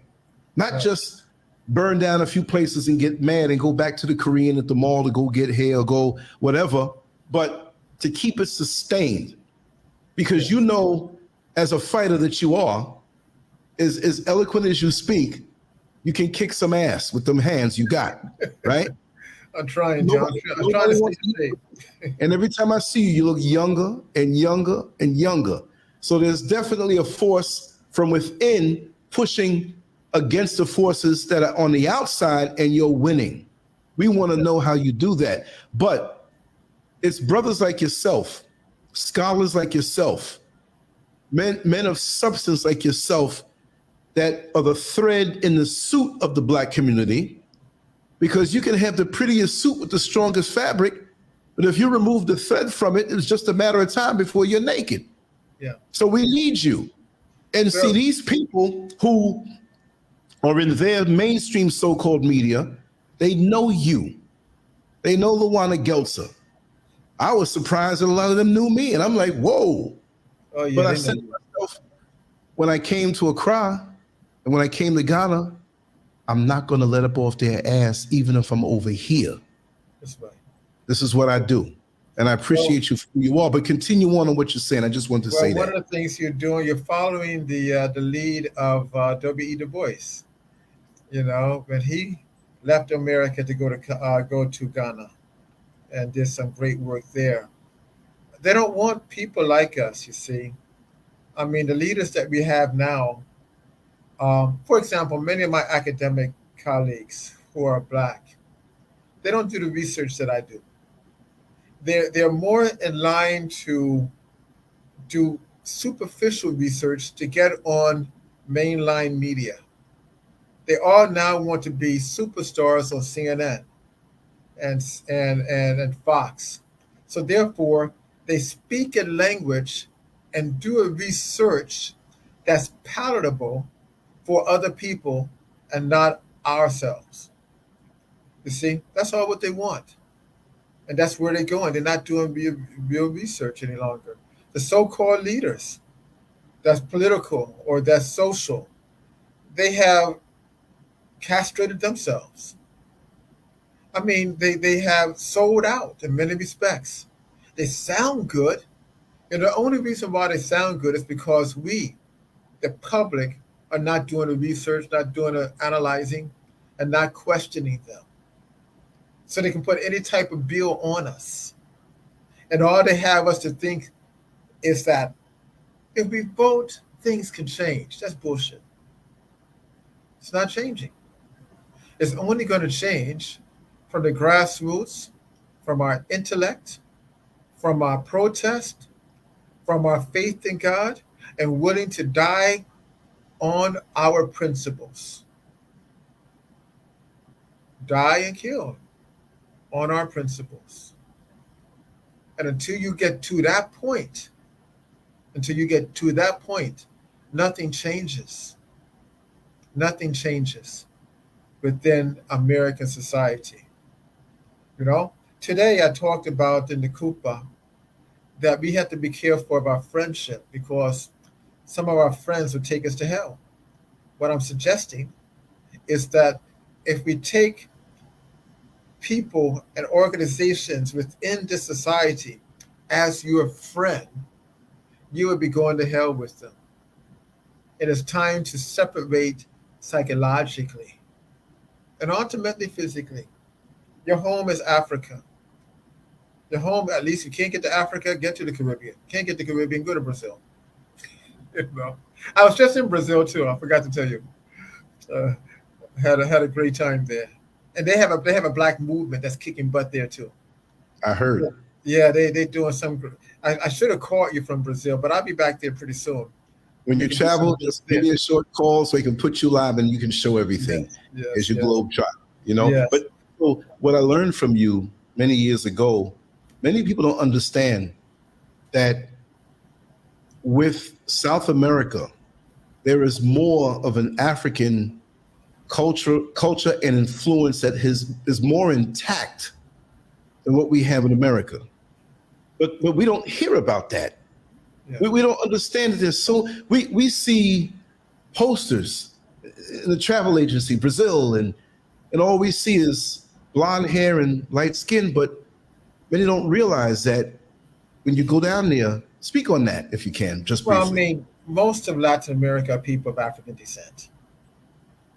not just burn down a few places and get mad and go back to the Korean at the mall to go get hair or go whatever, but to keep it sustained. Because you know, as a fighter that you are, as eloquent as you speak, you can kick some ass with them hands you got, right? I'm trying, John. I'm trying to stay safe. And every time I see you, you look younger and younger and younger. So there's definitely a force from within pushing against the forces that are on the outside, and you're winning. We want to know how you do that. But it's brothers like yourself, scholars like yourself, men of substance like yourself that are the thread in the suit of the Black community, because you can have the prettiest suit with the strongest fabric, but if you remove the thread from it, it's just a matter of time before you're naked. Yeah. So we need you. And see, these people who are in their mainstream so-called media, they know you. They know Lawana Geltzer. I was surprised that a lot of them knew me, and I'm like, whoa. Oh, yeah, But I said to myself, when I came to Accra and when I came to Ghana, I'm not going to let up off their ass, even if I'm over here. That's right. This is what I do. And I appreciate you for who you are, but continue on what you're saying. I just wanted to say one that. of the things you're doing, you're following the lead of W.E. Du Bois. You know, when he left America to go to Ghana and did some great work there. They don't want people like us, you see. I mean, the leaders that we have now, for example, many of my academic colleagues who are Black, they don't do the research that I do. They're more in line to do superficial research to get on mainline media. They all now want to be superstars on CNN and Fox. So therefore, they speak a language and do a research that's palatable for other people and not ourselves. You see, that's all what they want. And that's where they're going. They're not doing real research any longer. The so-called leaders, that's political or that's social, they have castrated themselves. I mean, they have sold out in many respects. They sound good. And the only reason why they sound good is because we, the public, are not doing the research, not doing the analyzing, and not questioning them. So they can put any type of bill on us. And all they have us to think is that if we vote, things can change. That's bullshit. It's not changing. It's only going to change from the grassroots, from our intellect, from our protest, from our faith in God, and willing to die on our principles. Die and kill on our principles. And until you get to that point, nothing changes. Nothing changes within American society. You know, today I talked about in the Kupa that we have to be careful of our friendship because some of our friends would take us to hell. What I'm suggesting is that if we take people and organizations within this society as your friend, you would be going to hell with them. It is time to separate psychologically and ultimately physically. Your home is Africa. Your home, at least you can't get to Africa, get to the Caribbean. Can't get to the Caribbean, go to Brazil. I was just in Brazil too. I forgot to tell you. Uh, had a great time there, and they have a black movement that's kicking butt there too. I heard. Yeah, they doing some. I should have caught you from Brazil, but I'll be back there pretty soon. When you travel, just give me a short call so we can put you live and you can show everything as you globe trot. You know, but so what I learned from you many years ago, many people don't understand that with South America, there is more of an African culture and influence that is more intact than what we have in America. But we don't hear about that. Yeah. We don't understand that we see posters in the travel agency, Brazil, and all we see is blonde hair and light skin, but many don't realize that when you go down there, speak on that if you can, just briefly. Well, I mean, most of Latin America are people of African descent.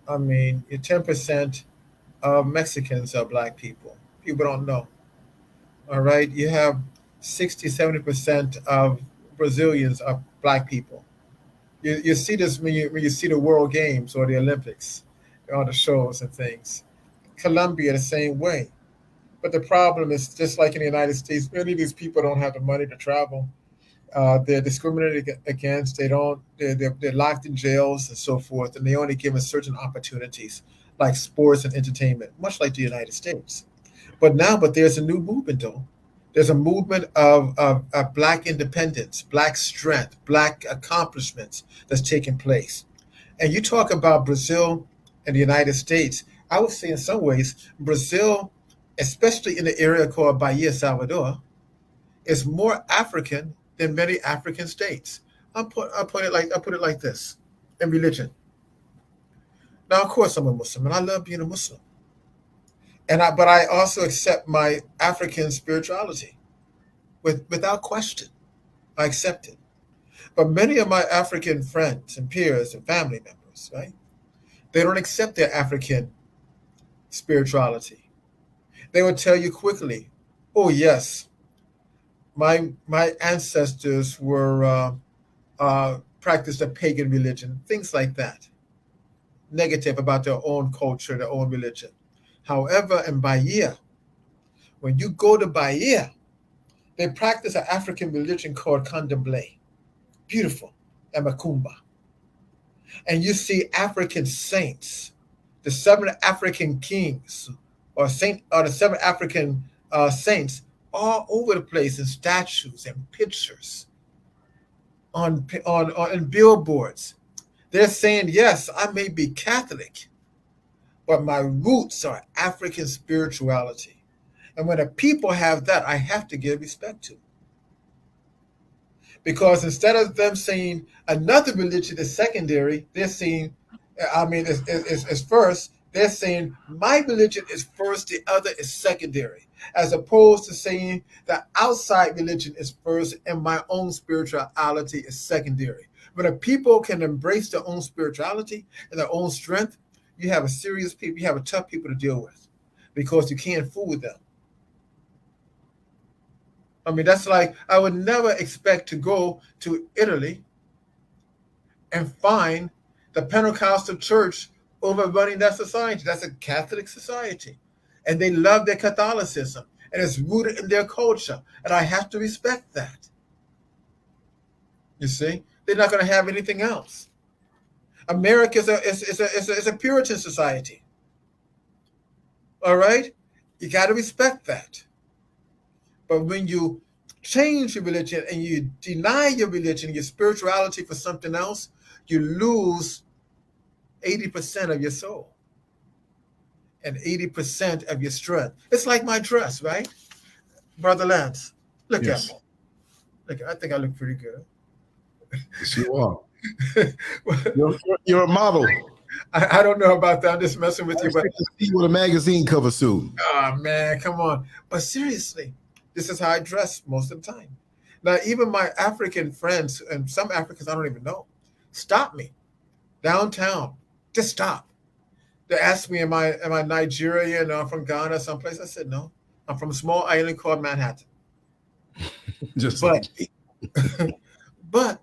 I mean, 10% of Mexicans are black people. People don't know. All right. You have 60, 70% of Brazilians are black people. You see this when you see the World Games or the Olympics, all the shows and things. Colombia, the same way. But the problem is, just like in the United States, many of these people don't have the money to travel. They're discriminated against. They're locked in jails and so forth, and they only given certain opportunities like sports and entertainment, much like the United States. But there's a new movement though. There's a movement of black independence, black strength, black accomplishments that's taking place. And you talk about Brazil and the United States. I would say in some ways, Brazil, especially in the area called Bahia, Salvador, is more African than many African states. I'll put it like this: in religion. Now, of course, I'm a Muslim, and I love being a Muslim. But I also accept my African spirituality without question. I accept it. But many of my African friends and peers and family members, right? They don't accept their African spirituality. They would tell you quickly, "Oh yes, my ancestors were practiced a pagan religion," things like that. Negative about their own culture, their own religion. However, in Bahia, when you go to Bahia, they practice an African religion called Candomblé. Beautiful. And Macumba. And you see African saints, the 7 African kings, or the 7 African saints, all over the place in statues and pictures, on billboards. They're saying, yes, I may be Catholic, but my roots are African spirituality. And when the people have that, I have to give respect to. Because instead of them saying another religion is secondary, they're saying, is first, they're saying my religion is first, the other is secondary. As opposed to saying that outside religion is first and my own spirituality is secondary. When a people can embrace their own spirituality and their own strength, you have a tough people to deal with because you can't fool with them. I mean, that's like, I would never expect to go to Italy and find the Pentecostal church overrunning that society. That's a Catholic society. and they love their Catholicism, and it's rooted in their culture, and I have to respect that. You see, they're not going to have anything else. America is a Puritan society. All right, you got to respect that. But when you change your religion and you deny your religion, your spirituality for something else, you lose 80% of your soul and 80% of your strength. It's like my dress, right? Brother Lance, look at me. Look, I think I look pretty good. Yes, you are. You're a model. I don't know about that. I'm just messing with you. But to see you with a magazine cover soon. Oh, man, come on. But seriously, this is how I dress most of the time. Now, even my African friends, and some Africans I don't even know, stop me downtown. Just stop. They ask me, am I Nigerian or from Ghana, someplace? I said, no. I'm from a small island called Manhattan. But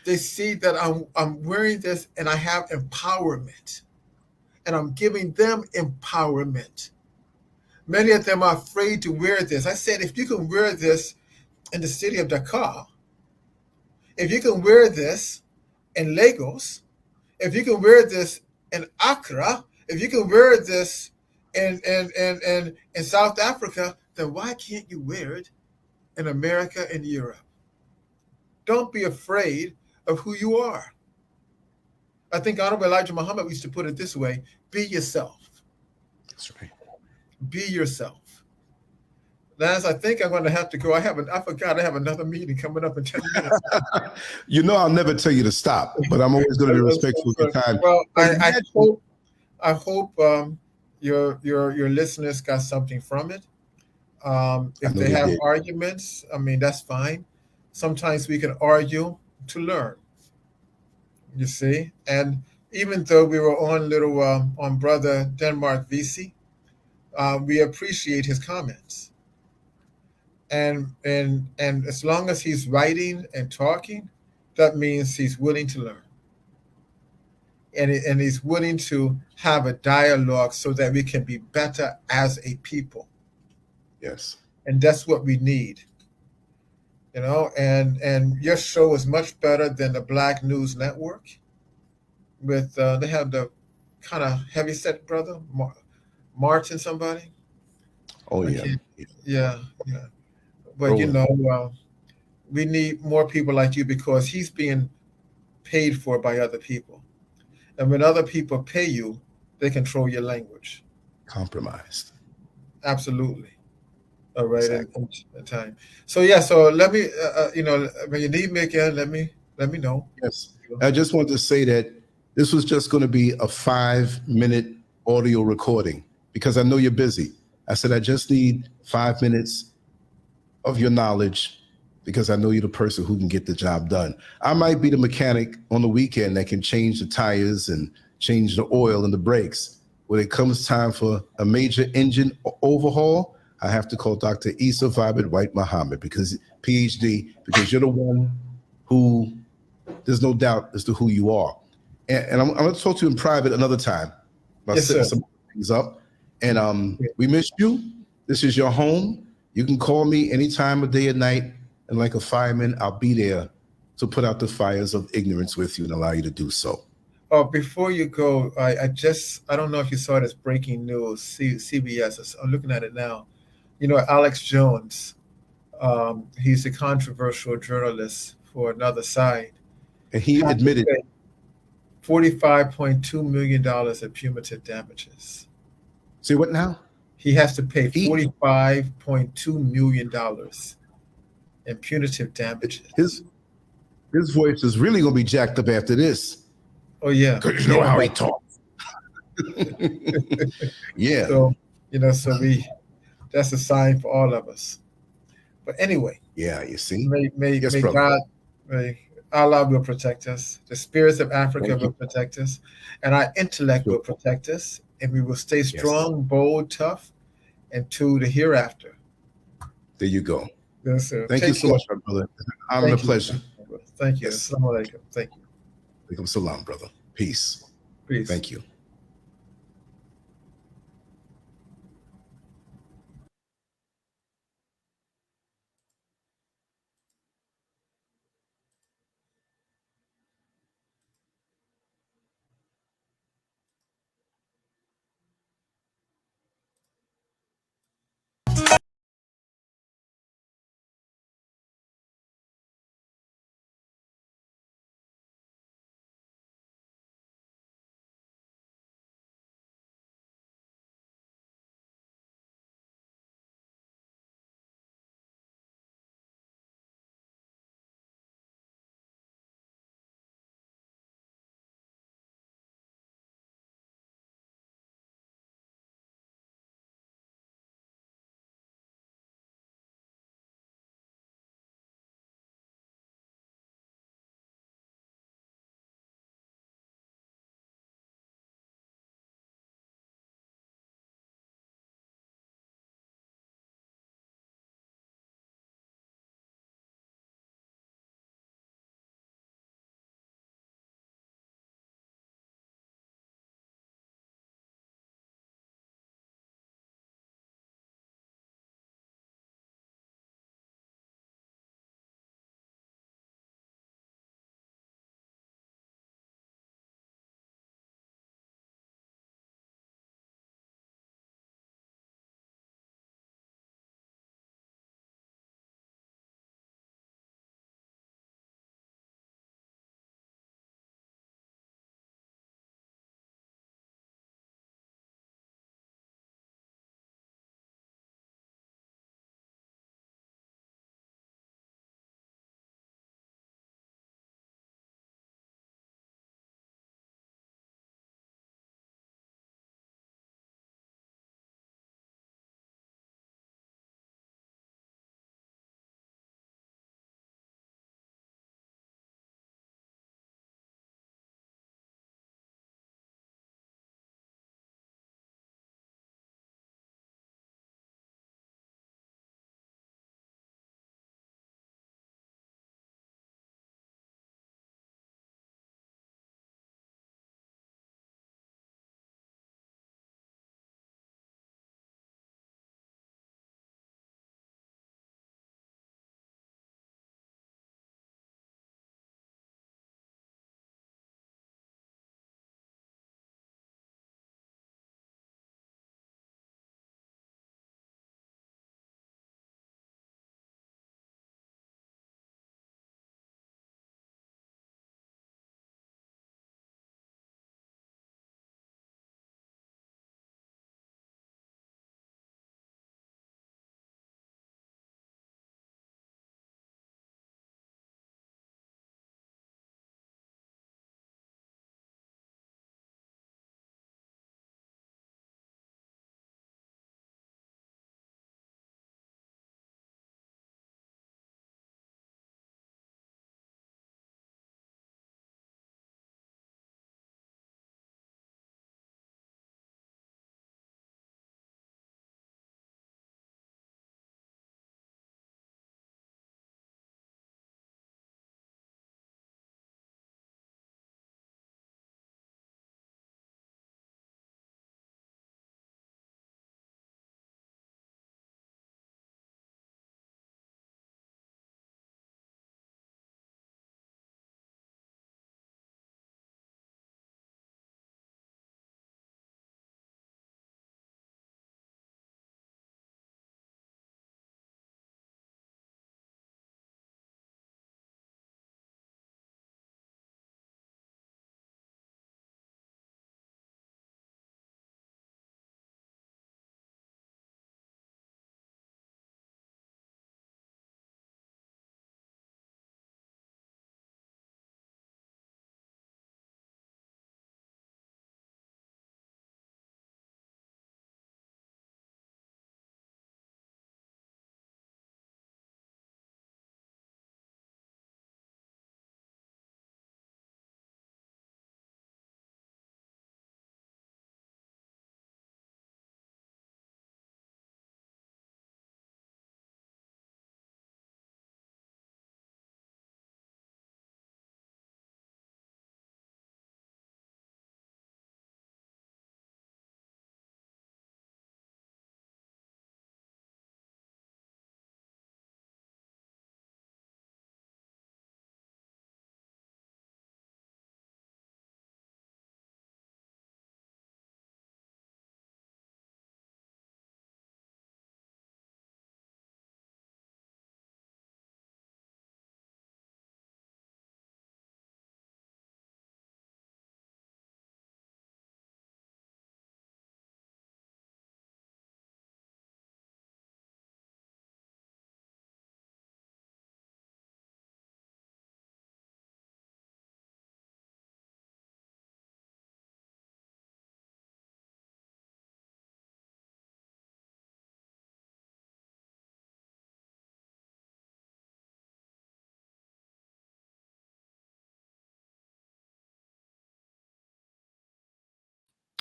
they see that I'm wearing this and I have empowerment. And I'm giving them empowerment. Many of them are afraid to wear this. I said, if you can wear this in the city of Dakar, if you can wear this in Lagos, if you can wear this in Accra, if you can wear this in South Africa, then why can't you wear it in America and Europe? Don't be afraid of who you are. I think Honorable Elijah Muhammad used to put it this way: be yourself. That's right. Be yourself. Lance, I think I'm going to have to go. I forgot I have another meeting coming up in 10 minutes. You know I'll never tell you to stop, but I'm always going to be respectful of your time. Well, I hope your listeners got something from it. If they have arguments, I mean, that's fine. Sometimes we can argue to learn. You see, and even though we were on little on Brother Denmark VC, we appreciate his comments. And as long as he's writing and talking, that means he's willing to learn. And he's willing to have a dialogue so that we can be better as a people. Yes. And that's what we need. You know, and your show is much better than the Black News Network. With they have the kind of heavy set brother, Martin somebody. Oh yeah. Yeah. But you know, we need more people like you because he's being paid for by other people. And when other people pay you, they control your language. Compromised. Absolutely. All right. Exactly. At time. So yeah. So let me, you know, when you need me again, let me know. Yes. I just want to say that this was just going to be a 5-minute audio recording because I know you're busy. I said I just need 5 minutes of your knowledge because I know you're the person who can get the job done. I might be the mechanic on the weekend that can change the tires and change the oil and the brakes. When it comes time for a major engine overhaul, I have to call Dr. Issa Vibet White Muhammad because PhD, because you're the one who there's no doubt as to who you are. And I'm going to talk to you in private another time about setting some things up. And we miss you. This is your home. You can call me any time of day or night. And like a fireman, I'll be there to put out the fires of ignorance with you and allow you to do so. Oh, before you go, I don't know if you saw this breaking news, CBS. I'm looking at it now. You know, Alex Jones, he's a controversial journalist for Another Side. And he admitted $45.2 million in punitive damages. See what now? He has to pay $45.2 million in punitive damages. His voice is really going to be jacked up after this. Oh, yeah. Because you know how he talks. Yeah. So, you know, that's a sign for all of us. But anyway. Yeah, you see? May God, Allah will protect us. The spirits of Africa will protect us. And our intellect will protect us. And we will stay strong, bold, tough, and to the hereafter. There you go. Yes, sir. Thank you so much, my brother. I'm a pleasure. Thank you. Yes. Assalamu alaikum. Thank you. Alaikum salam, brother. Peace. Peace. Thank you.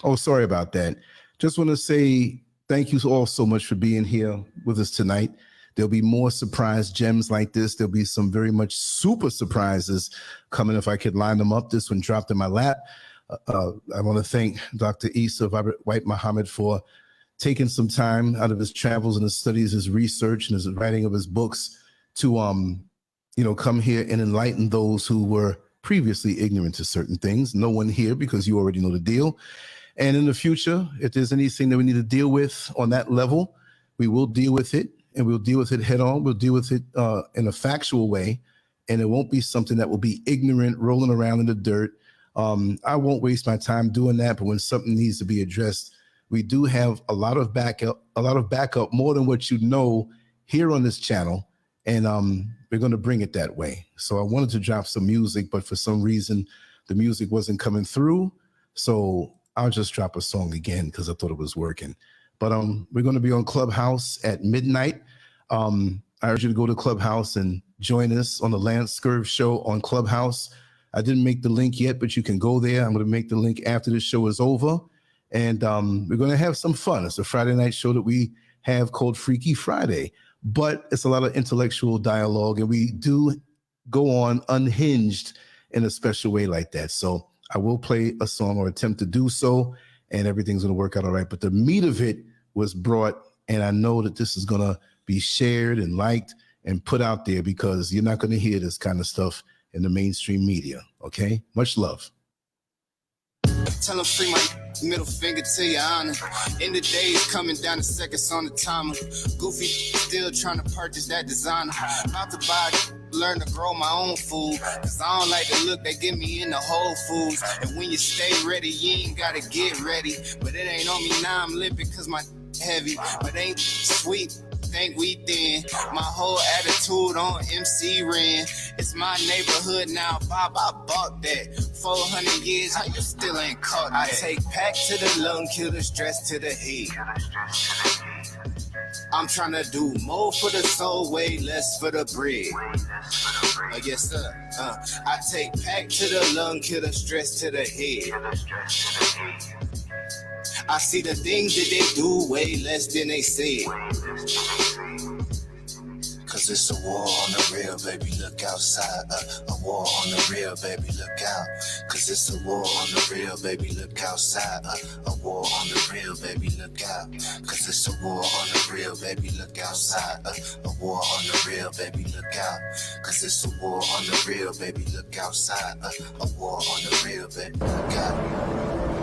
Oh, sorry about that. Just want to say thank you all so much for being here with us tonight. There'll be more surprise gems like this. There'll be some very much super surprises coming if I could line them up. This one dropped in my lap. I want to thank Dr. Issa White Muhammad for taking some time out of his travels and his studies, his research, and his writing of his books to, come here and enlighten those who were previously ignorant to certain things. No one here, because you already know the deal. And in the future, if there's anything that we need to deal with on that level, we will deal with it, and we'll deal with it head on. We'll deal with it in a factual way, and it won't be something that will be ignorant, rolling around in the dirt. I won't waste my time doing that, but when something needs to be addressed, we do have a lot of backup, more than what you know here on this channel, and we're going to bring it that way. So I wanted to drop some music, but for some reason, the music wasn't coming through, so I'll just drop a song again because I thought it was working. But we're going to be on Clubhouse at midnight. I urge you to go to Clubhouse and join us on the LANCESCURV show on Clubhouse. I didn't make the link yet, but you can go there. I'm going to make the link after the show is over. And we're going to have some fun. It's a Friday night show that we have called Freaky Friday. But it's a lot of intellectual dialogue, and we do go on unhinged in a special way like that. So I will play a song or attempt to do so, and everything's going to work out all right. But the meat of it was brought, and I know that this is going to be shared and liked and put out there because you're not going to hear this kind of stuff in the mainstream media. Okay? Much love. Tell them free my middle finger to your honor. In the days coming down the seconds on the timer. Goofy still trying to purchase that designer. About to buy, learn to grow my own food. Cause I don't like the look they give me in the Whole Foods. And when you stay ready, you ain't gotta get ready. But it ain't on me now, I'm limping cause my heavy. But ain't sweet. Think we thin. My whole attitude on MC Ren. It's my neighborhood now, Bob. I bought that. 400 years, how you still ain't caught that? I take pack to the lung, kill the stress to the head. I'm trying to do more for the soul, way less for the bread. Yes, sir. I take pack to the lung, kill the stress to the head. I see the things that they do way less than they said. Cause it's a war on the real, baby, look outside. A war on the real, baby, look out. Cause it's a war on the real, baby, look outside. A war on the real, baby, look out. Cause it's a war on the real, baby, look outside. A war on the real, baby, look out. Cause it's a war on the real, baby, look outside. A war on the real, baby, look out.